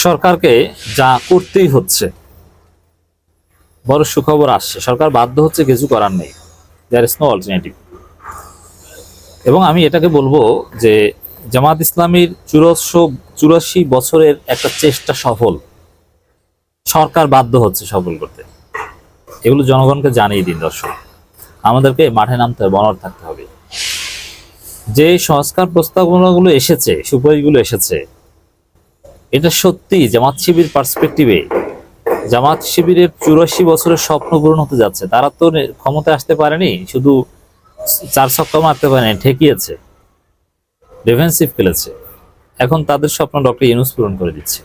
সরকারকে যা করতেই হচ্ছে, বড় সুখবর আসছে। সরকার বাধ্য হচ্ছে, কিছু করার নেই, দেয়ার ইজ নো অল্টারনেটিভ। এবং আমি এটাকে বলবো যে জামাত ইসলামীর 84 বছরের একটা চেষ্টা সফল, সরকার বাধ্য হচ্ছে সফল করতে। এগুলো জনগণকে জানিয়ে দিন দর্শক। আমাদেরকে মাঠে নামতে হবে, অনড় থাকতে হবে। যে সংস্কার প্রস্তাবনাগুলো এসেছে, সুপারিশগুলো এসেছে, এটা সত্যি জামাত শিবির পার্সপেক্টিভে, জামাত শিবিরের 84 বছরের স্বপ্ন পূরণ হতে যাচ্ছে। তারা তো ক্ষমতায় আসতে পারেনি, শুধু 4 ছক্কা মারতে পারেনি, ঠেকিয়েছে, ডিফেন্সিভ খেলেছে। এখন তাদের স্বপ্ন ডক্টর ইউনূস পূরণ করে দিচ্ছে।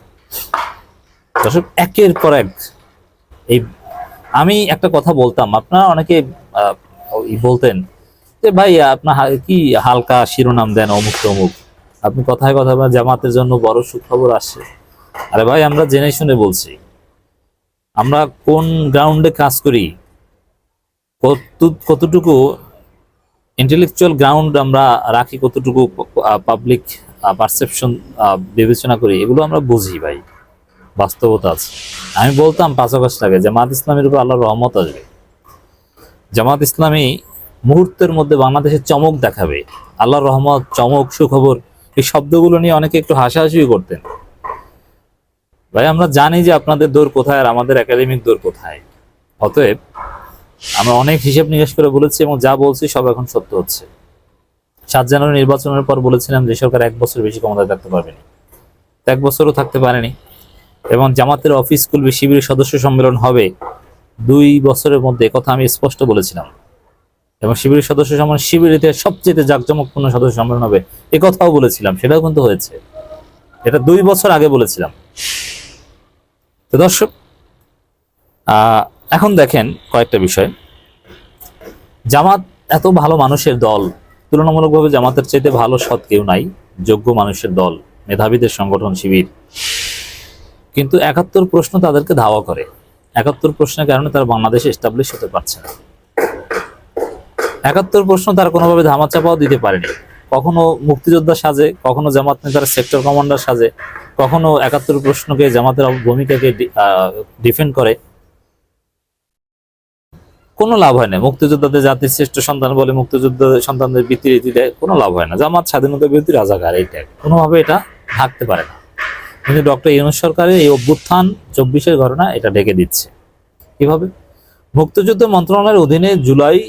দর্শক, একের পর এক এই আমি একটা কথা বলতাম, আপনারা অনেকে বলতেন যে ভাই আপনার কি হালকা শিরোনাম দেন, অমুক তমুক, আপনি কথায় কথা জামাতের জন্য বড় সুখবর আসছে। আরে ভাই, আমরা জেনে শুনে বলছি, আমরা কোন গ্রাউন্ডে কাজ করি, কতটুকু ইন্টেলেকচুয়াল গ্রাউন্ড আমরা রাখি, কতটুকু পাবলিক পারসেপশন বিবেচনা করি, এগুলো আমরা বুঝি ভাই, বাস্তবতা আছে। আমি বলতাম 5 আগস্ট আগে জামাত ইসলামের উপর আল্লাহর রহমত আসবে, জামাত ইসলামী মুহূর্তের মধ্যে বাংলাদেশের চমক দেখাবে, আল্লাহর রহমত, চমক, সুখবর, এই শব্দগুলো নিয়ে অনেকে একটু হাসাহাসি করতেন। ভাই, আমরা জানি যে আপনাদের দৌড় কোথায় আর আমাদের একাডেমিক দৌড় কোথায়। অতএব আমরা অনেক হিসেব নিকেশ করে বলেছি, এবং যা বলছি সব এখন সত্য হচ্ছে। 7 জানুয়ারি নির্বাচনের পর বলেছিলাম যে সরকার 1 বছর বেশি ক্ষমতায় থাকতে পারবেনি, 1 বছরও থাকতে পারেনি। এবং জামাতের অফিস খুলবে, শিবিরের সদস্য সম্মেলন হবে 2 বছরের মধ্যে, কথা আমি স্পষ্ট বলেছিলাম। এবং শিবিরের সদস্য সম্মেলন শিবিরের ইতিহাসে সবচেয়ে জাঁকজমকপূর্ণ সদস্য সম্মেলন হবে, এ কথাও বলেছিলাম, সেটাও কিন্তু হয়েছে। এটা 2 বছর আগে বলেছিলাম। তো দর্শক, এখন দেখেন কয়েকটা বিষয়। জামাত এত ভালো মানুষের দল, তুলনামূলকভাবে জামাতের চাইতে ভালো সৎ কেউ নাই, যোগ্য মানুষের দল, মেধাবীদের সংগঠন শিবির। কিন্তু 71 প্রশ্ন তাদেরকে ধাওয়া করে। 71 প্রশ্নের কারণে তারা বাংলাদেশে এস্টাবলিশ হতে পারছে না। 71 প্রশ্ন তারা কোনোভাবে ধামাচাপাও দিতে পারেনি। কখনো মুক্তিযোদ্ধা সাজে, কখনো জামাত নেতার সেক্টর কমান্ডার সাজে, কখনো 71 প্রশ্নকে জামাতের ভূমিকাকে ডিফেন্ড করে। কোনো লাভ হয় না। মুক্তিযোদ্ধাদের জাতির শ্রেষ্ঠ সন্তান বলে মুক্তিযোদ্ধাদের সন্তানদের বৃত্তি রীতি দেয়, কোনো লাভ হয় না। জামাত স্বাধীনতা বিরোধী রাজাকার, এইটা কোনোভাবে এটা থাকতে পারে না। কিন্তু ডক্টর ইউনূস সরকারের এই অভ্যুত্থান 24-এর ঘটনা এটা ঢেকে দিচ্ছে। কিভাবে? মুক্তিযুদ্ধ মন্ত্রণালয়ের অধীনে জুলাই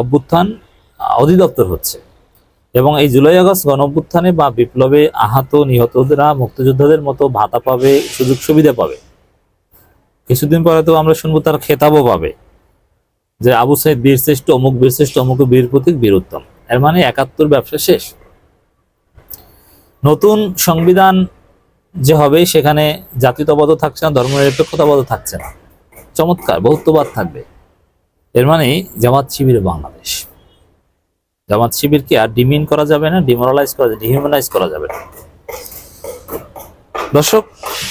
অভ্যুত্থান অধিদপ্তর হচ্ছে, এবং এই জুলাই আগস্ট গণ অভ্যুত্থানে বা বিপ্লবে আহত নিহতরা মুক্তিযোদ্ধাদের মতো ভাতা পাবে, সুযোগ সুবিধা পাবে। কিছুদিন পরে তো আমরা শুনবো তার খেতাবও পাবে, যে আবু সাইদ বীরশ্রেষ্ঠ, অমুক বীরশ্রেষ্ঠ, অমুক বীর প্রতীক, বীর উত্তম। এর মানে 71 ব্যবসা শেষ। নতুন সংবিধান যে হবে সেখানে জাতীয়তাবাদ থাকছে না, ধর্মনিরপেক্ষতাবাদ থাকছে না, চমৎকার বহুত্ববাদ থাকবে। এর মানে জামাত শিবির বাংলাদেশ। জামাত শিবিরকে আর ডিমিন করা যাবে না, ডিমোরালাইজ করা যাবে, ডিহিউম্যানাইজ করা যাবে না। দর্শক,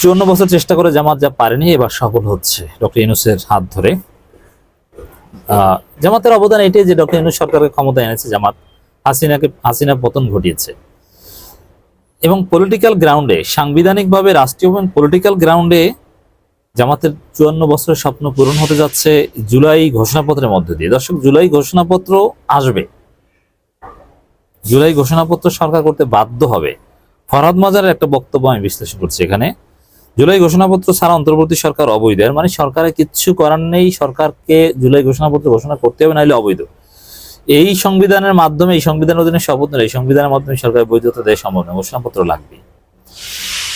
54 বছর চেষ্টা করে জামাত যা পারেনি, এবার সফল হচ্ছে ডক্টর ইউনূসের হাত ধরে। জামাতের অবদান এটাই যে ডক্টর ইউনূস সরকারের ক্ষমতা এনেছে, জামাত হাসিনা পতন ঘটিয়েছে। এবং পলিটিক্যাল গ্রাউন্ডে, সাংবিধানিকভাবে রাষ্ট্রীয় এবং পলিটিক্যাল গ্রাউন্ডে জামাতের 54 বছরের স্বপ্ন পূরণ হতে যাচ্ছে জুলাই ঘোষণাপত্রের মধ্যে দিয়ে। দর্শক, জুলাই ঘোষণাপত্র আসবে, জুলাই ঘোষণাপত্র সরকার করতে বাধ্য হবে। ফরহাদ মাজারের একটা বক্তব্য আমি বিশ্লেষণ করছি এখানে। জুলাই ঘোষণাপত্র ছাড়া অন্তর্বর্তী সরকার অবৈধ। এর মানে সরকারের কিচ্ছু করার নেই, সরকারকে জুলাই ঘোষণাপত্র ঘোষণা করতে হবে, নাহলে অবৈধ। এই সংবিধানের মাধ্যমে, এই সংবিধানের অধীনে শপথ নিলে এই সংবিধানের মাধ্যমে সরকারের বৈধতা দেওয়া সম্ভব নয়, ঘোষণাপত্র লাগবে।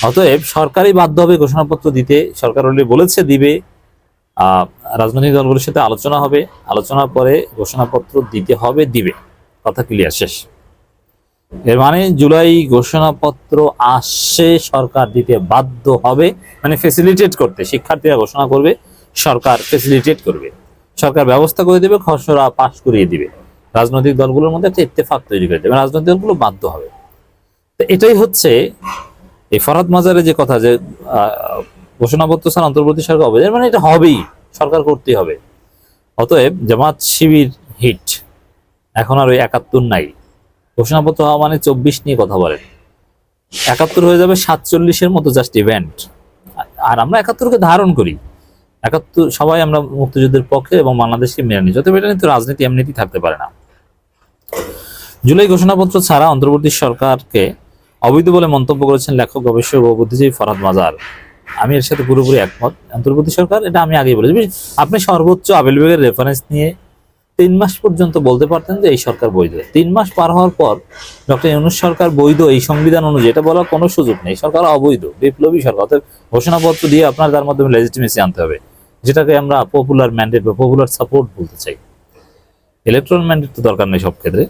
অতএব সরকারই বাধ্য হবে ঘোষণাপত্র দিতে। সরকার অলরেডি বলেছে দিবে, রাজনৈতিক দলগুলোর সাথে আলোচনা হবে, আলোচনার পরে ঘোষণাপত্র দিতে হবে, দিবে, কথা ক্লিয়ার, শেষ। এর মানে জুলাই ঘোষণাপত্র আসছে, সরকার দিতে বাধ্য হবে, মানে ফেসিলিটেট করতে। শিক্ষার্থীরা ঘোষণা করবে, সরকার ফেসিলিটেট করবে, সরকার ব্যবস্থা করে দেবে, খসড়া পাশ করিয়ে দিবে, রাজনৈতিক দলগুলোর মধ্যে একটা ইত্তেফাক তৈরি করে দেবে, রাজনৈতিক দলগুলো বাধ্য হবে। তো এটাই হচ্ছে এই ফরহাদ মাজারের যে কথা, যে ঘোষণাপত্র ছাড়া অন্তর্বর্তী সরকার হবে, মানে এটা হবেই, সরকার করতেই হবে। অতএব জামাত শিবির হিট, এখন আর ওই 71 নাই। ঘোষণাপত্র হওয়া মানে 24 নিয়ে কথা বলেন। ৭১ হয়ে যাবে ৪৭-এর মতো জাস্ট ইভেন্ট। আর আমরা ৭১-কে ধারণ করি, ৭১ সবাই আমরা মুক্তিযুদ্ধের পক্ষে এবং বাংলাদেশকে মেনে নিই, যত এটা নিয়ে তো রাজনীতি এমনিতেই থাকতে পারে না। জুলাই ঘোষণাপত্র ছাড়া অন্তর্বর্তী সরকারকে অবৈধ বলে মন্তব্য করেছেন লেখক, গবেষক ও বুদ্ধিজীবী ফরহাদ মাজার। আমি এর সাথে পুরোপুরি একমত। অন্তর্বর্তী সরকার, এটা আমি আগেই বলেছি, আপনি সর্বোচ্চ আবেল বেগের রেফারেন্স নিয়ে ৩ মাস পর্যন্ত বলতে পারতেন যে এই সরকার বৈধ। ৩ মাস পার হওয়ার পর ডক্টর ইউনূস সরকার বৈধ এই সংবিধান অনুযায়ী এটা বলার কোনো সুযোগ নেই, সরকার অবৈধ, বিপ্লবী সরকার। অর্থাৎ ঘোষণাপত্র দিয়ে আপনার তার মাধ্যমে লেজিটিমেসি আনতে হবে, যেটাকে আমরা পপুলার ম্যান্ডেট বা পপুলার সাপোর্ট বলতে চাই। ইলেকট্রাল ম্যান্ডেট তো দরকার নেই সব ক্ষেত্রে।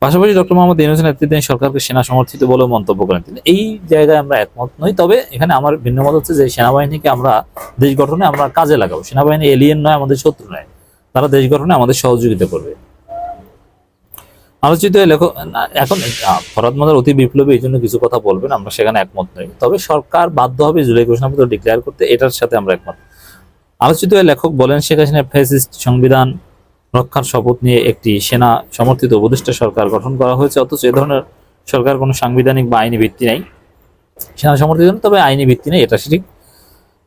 পাশাপাশি ডক্টর মোহাম্মদ ইউনূসের নেতৃত্বে সরকারকে সেনা সমর্থিত বলেও মন্তব্য করেন তিনি। এই জায়গায় আমরা একমত নই। তবে এখানে আমার ভিন্ন মত হচ্ছে যে সেনাবাহিনীকে আমরা দেশ গঠনে আমরা কাজে লাগাবো। সেনাবাহিনী এলিয়েন নয়, আমাদের শত্রু নয়, তারা দেশ গঠনে আমাদের সহযোগিতা করবে। আলোচিত লেখক এখন ফরহাদ মাজার অতি বিপ্লবী, এই জন্য কিছু কথা বলবেন, আমরা সেখানে একমত নই। তবে সরকার বাধ্য হবে জুলাই ঘোষণাপত্র ডিক্লেয়ার করতে, এটার সাথে আমরা একমত। আলোচিত লেখক বলেন, শেখ হাসিনার ফ্যাসিস্ট সংবিধান রক্ষার শপথ নিয়ে একটি সেনা সমর্থিত উপদেষ্টা সরকার গঠন করা হয়েছে, অথচ এ ধরনের সরকার কোনো সাংবিধানিক বা আইনি ভিত্তি নেই। সেনা সমর্থিত, তবে আইনি ভিত্তি নেই, এটা ঠিক।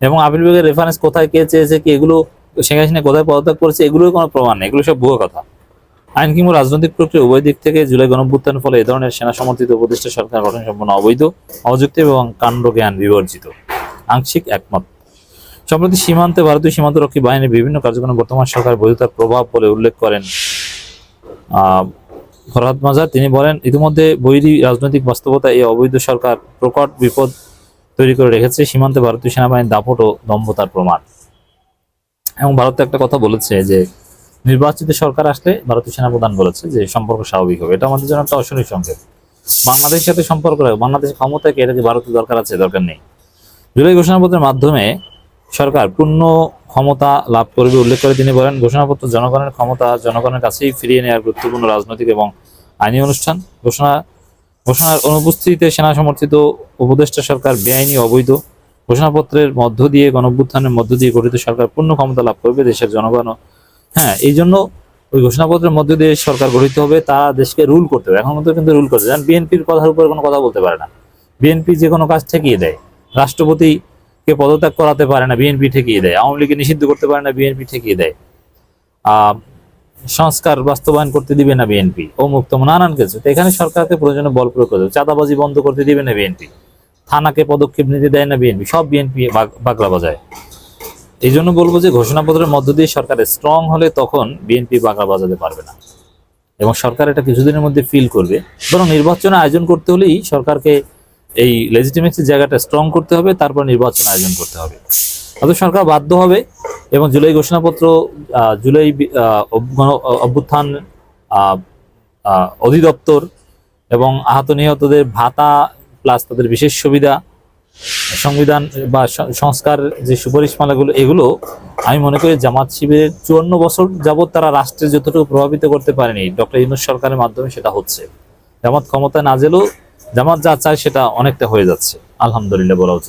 এবং আপিল বিভাগের রেফারেন্স কোথায় কে চেয়েছে কি, এগুলো শেখ হাসিনা কোথায় পদত্যাগ করেছে, এগুলোর কোনো প্রমাণ নেই, এগুলো সব ভুয়ো কথা। আইন কিংবা রাজনৈতিক প্রক্রিয়া উভয় দিক থেকে জুলাই গণঅভ্যুত্থানের ফলে এ ধরনের সেনা সমর্থিত উপদেষ্টা সরকার গঠন সম্পূর্ণ অবৈধ, অযৌক্তিক এবং কাণ্ডজ্ঞান বিবর্জিত। আংশিক একমত। সম্প্রতি সীমান্তে ভারতীয় সীমান্তরক্ষী বাহিনীর বিভিন্ন কার্যক্রমে বর্তমান সরকার বৈধতার প্রভাব বলে উল্লেখ করেন ফরহাদ মাজার। তিনি বলেন, ইতিমধ্যে বৈরী রাজনৈতিক বাস্তবতা এই অবৈধ সরকার প্রকট বিপদ তৈরি করে রেখেছে, সীমান্তে ভারতীয় সেনাবাহিনীর দাপট ও দম্ভতার প্রমাণ। এবং ভারত একটা কথা বলেছে যে নির্বাচিত সরকার আসলে ভারতীয় সেনাপ্রধান বলেছে যে সম্পর্ক স্বাভাবিক হবে। এটা আমাদের জন্য একটা অশনি সংকেত। বাংলাদেশের সাথে সম্পর্ক রাখবে, বাংলাদেশের ক্ষমতাকে, এটা কি ভারতের দরকার আছে? দরকার নেই। জুলাই ঘোষণাপত্রের মাধ্যমে সরকার পূর্ণ ক্ষমতা লাভ করবে উল্লেখ করে তিনি বলেন, ঘোষণাপত্র জনগণের ক্ষমতা জনগণের কাছেই ফিরিয়ে নেওয়ার গুরুত্বপূর্ণ রাজনৈতিক এবং আইনি অনুষ্ঠান। ঘোষণার অনুপস্থিতিতে সেনা সমর্থিত উপদেষ্টা সরকার বেআইনি, অবৈধ। ঘোষণাপত্রের মধ্য দিয়ে গণঅভ্যুত্থানের মধ্য দিয়ে গঠিত সরকার পূর্ণ ক্ষমতা লাভ করবে দেশের জনগণ। হ্যাঁ, এই জন্য ওই ঘোষণাপত্রের মধ্য দিয়ে সরকার গঠিত হবে, তারা দেশকে রুল করতে হবে। এখন মতো কিন্তু রুল করছে, বিএনপির কথার উপরে কোনো কথা বলতে পারে না। বিএনপি যে কোনো কাজ ঠেকিয়ে দেয়। রাষ্ট্রপতিকে পদত্যাগ করাতে পারে না, বিএনপি ঠেকিয়ে দেয়। আওয়ামী লীগকে নিষিদ্ধ করতে পারে না, বিএনপি ঠেকিয়ে দেয়। সংস্কার বাস্তবায়ন করতে দিবে না বিএনপি, ও মুক্ত নানান কিছু। তো এখানে সরকারকে প্রয়োজনে বল প্রয়োগ করতে হবে। চাঁদাবাজি বন্ধ করতে দিবে না বিএনপি, থানাকে পদক্ষেপ নিতে দেয় না বিএনপি, সব বিএনপি বাগলা বাজায়। এই জন্য বলবো যে ঘোষণাপত্রের মধ্য দিয়ে সরকার স্ট্রং হলে তখন বিএনপি বাগলা বাজাতে পারবে না, এবং সরকার এটা কিছুদিনের মধ্যে ফিল করবে। বরং নির্বাচনের আয়োজন করতে হলেই সরকারকে এই লেজিটিমেসির জায়গাটা স্ট্রং করতে হবে, তারপর নির্বাচন আয়োজন করতে হবে। অর্থাৎ সরকার বাধ্য হবে। এবং জুলাই ঘোষণাপত্র, জুলাই অভ্যুত্থান অধিদপ্তর এবং আহত নিহতদের ভাতা প্লাস তাদের বিশেষ সুবিধা, সংবিধান বা সংস্কার যে সুপারিশমালাগুলো, এগুলো আমি মনে করি জামাত শিবিরের 54 বছর যাবৎ তারা রাষ্ট্রে যতটুকু প্রভাবিত করতে পারেনি, ডক্টর ইউনূস সরকারের মাধ্যমে সেটা হচ্ছে। জামাত ক্ষমতায় না গেলেও জামাত যা চায় সেটা অনেকটা হয়ে যাচ্ছে, আলহামদুলিল্লাহ বলা উচিত।